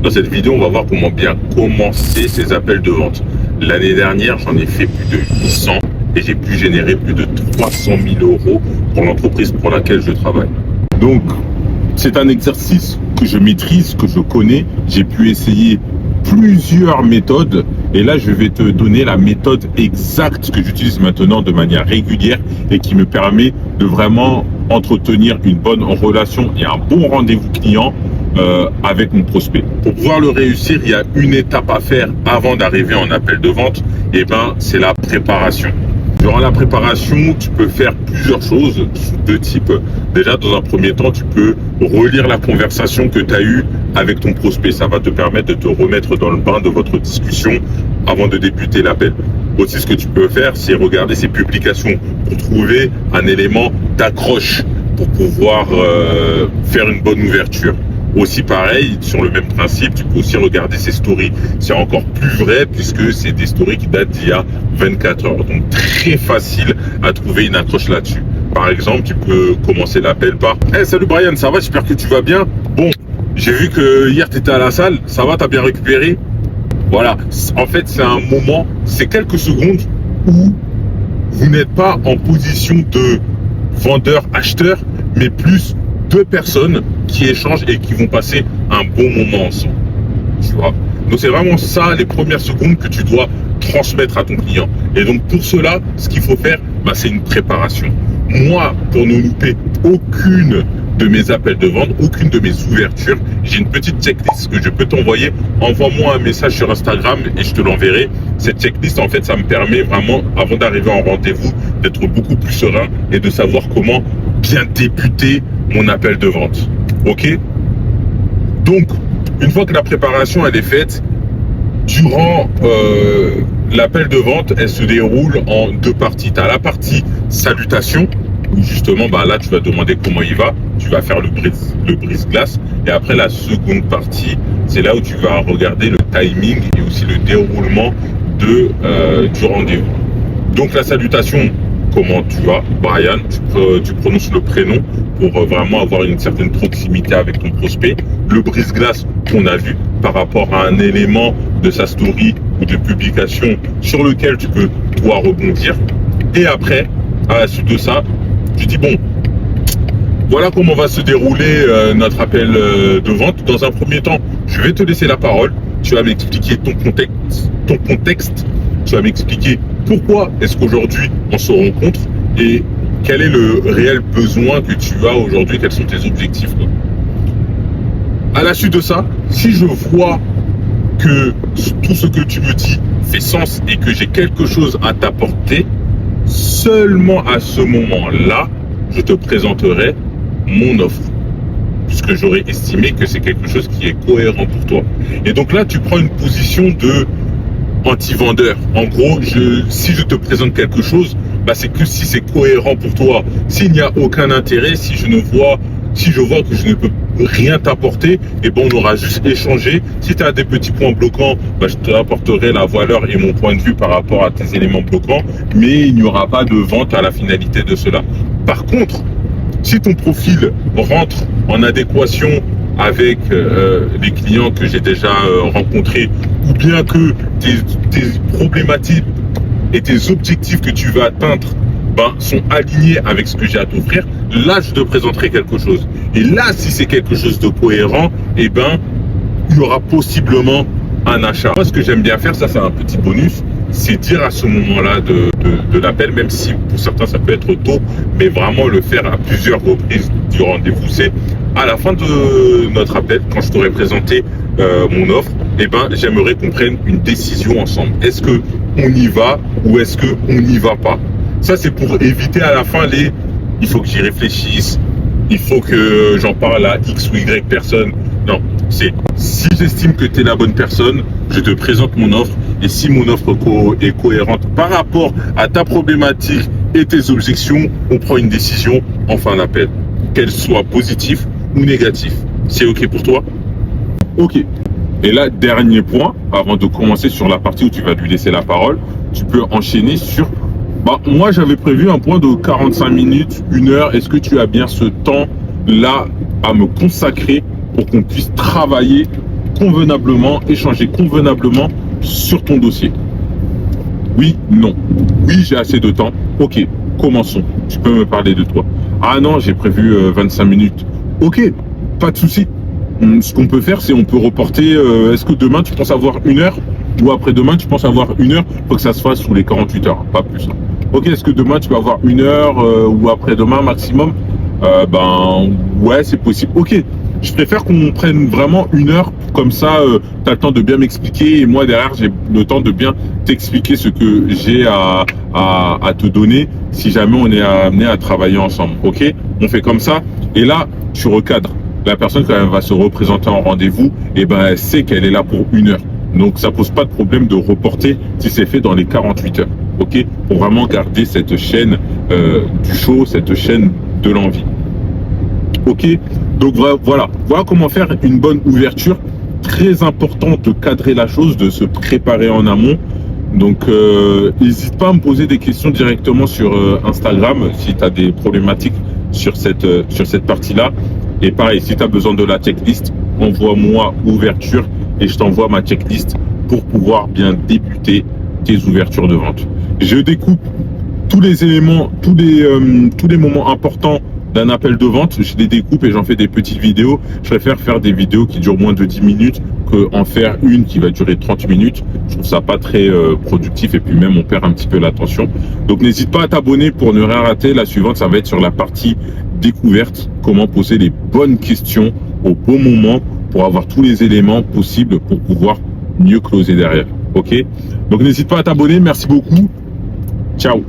dans cette vidéo, on va voir comment bien commencer ces appels de vente. L'année dernière, j'en ai fait plus de 800 et j'ai pu générer plus de 300 000 euros pour l'entreprise pour laquelle je travaille. Donc, c'est un exercice que je maîtrise, que je connais. J'ai pu essayer plusieurs méthodes et là, je vais te donner la méthode exacte que j'utilise maintenant de manière régulière et qui me permet de vraiment entretenir une bonne relation et un bon rendez-vous client avec mon prospect. Pour pouvoir le réussir, il y a une étape à faire avant d'arriver en appel de vente, et c'est la préparation. Durant la préparation, tu peux faire plusieurs choses sous deux types. Déjà, dans un premier temps, tu peux relire la conversation que tu as eue avec ton prospect. Ça va te permettre de te remettre dans le bain de votre discussion avant de débuter l'appel. Aussi, ce que tu peux faire, c'est regarder ses publications pour trouver un élément d'accroche pour pouvoir faire une bonne ouverture. Aussi pareil, sur le même principe, tu peux aussi regarder ses stories. C'est encore plus vrai puisque c'est des stories qui datent d'il y a 24 heures. Donc très facile à trouver une accroche là-dessus. Par exemple, tu peux commencer l'appel par « Hey, salut Brian, ça va? J'espère que tu vas bien. Bon, j'ai vu que hier tu étais à la salle. Ça va? T'as bien récupéré ?» Voilà. En fait, c'est un moment, c'est quelques secondes où vous n'êtes pas en position de vendeur-acheteur, mais plus deux personnes qui échangent et qui vont passer un bon moment ensemble. Tu vois. Donc c'est vraiment ça, les premières secondes que tu dois transmettre à ton client. Et donc pour cela, ce qu'il faut faire, c'est une préparation. Moi, pour ne louper aucune de mes appels de vente, aucune de mes ouvertures, j'ai une petite checklist que je peux t'envoyer. Envoie-moi un message sur Instagram et je te l'enverrai. Cette checklist, en fait, ça me permet vraiment, avant d'arriver en rendez-vous, d'être beaucoup plus serein et de savoir comment bien débuter mon appel de vente. Ok? Donc, une fois que la préparation elle est faite, durant l'appel de vente, elle se déroule en deux parties. Tu as la partie salutation, où justement, là, tu vas demander comment il va. Tu vas faire le brise-glace. Et après, la seconde partie, c'est là où tu vas regarder le timing et aussi le déroulement du rendez-vous. Donc, la salutation, comment tu vas, Brian? Tu prononces le prénom pour vraiment avoir une certaine proximité avec ton prospect. Le brise-glace qu'on a vu par rapport à un élément de sa story ou de publication sur lequel tu peux, toi, rebondir. Et après, à la suite de ça, tu dis bon, voilà comment va se dérouler notre appel de vente. Dans un premier temps, je vais te laisser la parole. Tu vas m'expliquer ton contexte. Tu vas m'expliquer pourquoi est-ce qu'aujourd'hui on se rencontre et quel est le réel besoin que tu as aujourd'hui, quels sont tes objectifs, quoi. À la suite de ça, si je vois que tout ce que tu me dis fait sens et que j'ai quelque chose à t'apporter, seulement à ce moment-là, je te présenterai mon offre, puisque j'aurais estimé que c'est quelque chose qui est cohérent pour toi. Et donc là, tu prends une position de anti-vendeur. En gros, si je te présente quelque chose, c'est que si c'est cohérent pour toi. S'il n'y a aucun intérêt, si je vois que je ne peux rien t'apporter, on aura juste échangé. Si tu as des petits points bloquants, je t'apporterai la valeur et mon point de vue par rapport à tes éléments bloquants, mais il n'y aura pas de vente à la finalité de cela. Par contre, si ton profil rentre en adéquation avec les clients que j'ai déjà rencontrés, ou bien que tes problématiques et tes objectifs que tu veux atteindre sont alignés avec ce que j'ai à t'offrir, là je te présenterai quelque chose. Et là, si c'est quelque chose de cohérent, il y aura possiblement un achat. Moi, ce que j'aime bien faire, ça c'est un petit bonus, c'est dire à ce moment-là de l'appel, même si pour certains ça peut être tôt, mais vraiment le faire à plusieurs reprises du rendez-vous. C'est à la fin de notre appel, quand je t'aurai présenté mon offre, j'aimerais qu'on prenne une décision ensemble. Est-ce que on y va ou est-ce que on n'y va pas? Ça, c'est pour éviter à la fin il faut que j'y réfléchisse, il faut que j'en parle à X ou Y personne. Non, c'est si j'estime que tu es la bonne personne, je te présente mon offre, et si mon offre est cohérente par rapport à ta problématique et tes objections, on prend une décision en fin d'appel, qu'elle soit positive ou négative. C'est OK pour toi? OK. Et là, dernier point, avant de commencer sur la partie où tu vas lui laisser la parole, tu peux enchaîner sur... moi, j'avais prévu un point de 45 minutes, 1 heure. Est-ce que tu as bien ce temps-là à me consacrer pour qu'on puisse travailler convenablement, échanger convenablement sur ton dossier. Oui, non. Oui, j'ai assez de temps. Ok, commençons. Tu peux me parler de toi. Ah non, j'ai prévu 25 minutes. Ok, pas de souci. Ce qu'on peut faire, c'est on peut reporter. Est-ce que demain, tu penses avoir 1 heure? Ou après-demain, tu penses avoir 1 heure? Faut que ça se fasse sous les 48 heures, pas plus. Ok, est-ce que demain, tu vas avoir 1 heure ou après-demain maximum? Ben, ouais, c'est possible. Ok, je préfère qu'on prenne vraiment 1 heure. Comme ça, tu as le temps de bien m'expliquer. Et moi, derrière, j'ai le temps de bien t'expliquer ce que j'ai à te donner si jamais on est amené à travailler ensemble. Ok, on fait comme ça. Et là, tu recadres. La personne, quand elle va se représenter en rendez-vous, et ben, elle sait qu'elle est là pour 1 heure. Donc, ça pose pas de problème de reporter si c'est fait dans les 48 heures. Ok, pour vraiment garder cette chaîne du show, cette chaîne de l'envie. Ok, donc voilà comment faire une bonne ouverture. Très important de cadrer la chose, de se préparer en amont. Donc, n'hésite pas à me poser des questions directement sur Instagram si tu as des problématiques sur cette partie-là. Et pareil, si tu as besoin de la checklist, envoie-moi ouverture et je t'envoie ma checklist pour pouvoir bien débuter tes ouvertures de vente. Je découpe tous les éléments, tous les moments importants d'un appel de vente, je les découpe et j'en fais des petites vidéos. Je préfère faire des vidéos qui durent moins de 10 minutes qu'en faire une qui va durer 30 minutes. Je trouve ça pas très productif et puis même on perd un petit peu l'attention. Donc n'hésite pas à t'abonner pour ne rien rater. La suivante, ça va être sur la partie découverte. Comment poser les bonnes questions au bon moment pour avoir tous les éléments possibles pour pouvoir mieux closer derrière. Ok? Donc n'hésite pas à t'abonner. Merci beaucoup. Ciao.